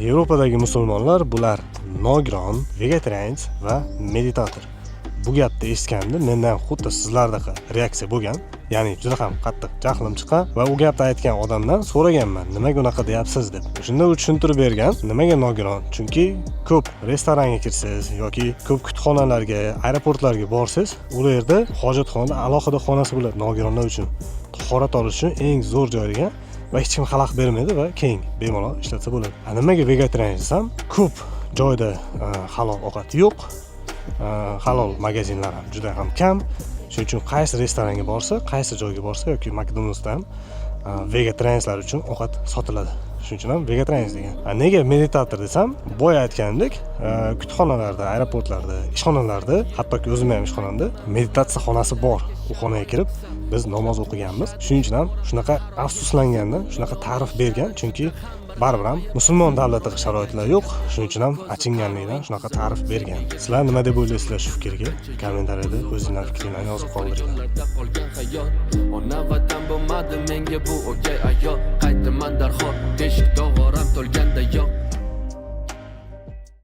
Yevropadagi musulmonlar bular nogiron, vegetarian va meditator. Bu gapni eshitganimda mendan xuddi sizlardaqa reaksiya bo'lgan. Ya'ni juda ham qattiq jahlim chiqqan va u gapni aytgan odamdan so'raganman, nimaga unaqa deyapsiz deb. Shunda u tushuntirib bergan, nimaga nogiron? Chunki ko'p restoranga kirsiz yoki ko'p kutubxonalarga, aeroportlarga borsiz, u yerda hojatxonada alohida xonasi bo'ladi nogironlar uchun. Tahorat olish uchun eng zo'r joy degan va hech kim xalaqit bermaydi va keyin bemalol ishlatsa bo'ladi. Nimaga vegetarian desam, ko'p joyda halol ovqat yo'q. Halol magazinlar ham juda ham kam. Shuning uchun qaysi restoranga borsa, qaysi joyga borsa yoki McDonald'sda ham vegetarianlar uchun ovqat sotiladi. Shuning uchun ham vegetarian degan. Nega meditator desam, boya aytganimdek, kutubxonalarda, aeroportlarda, ishxonalarda, hattoki o'zim ham ishxonamda meditatsiya xonasi bor. U xonaga kirib biz namoz o'qiganmiz. Shuning uchun ham shunaqa afsuslangandan, shunaqa ta'rif bergan, chunki baribir ham musulmon davlatida sharoitlar yo'q. Shuning uchun ham achinganlikdan shunaqa ta'rif bergan. Sizlar nima deb o'ylaysizlar shu fikrga? Kommentariyada o'zingizlar fikringizni yozib qoldiringlar. Ona vatan bo'lmadi menga bu o'gay ayol. Qaytaman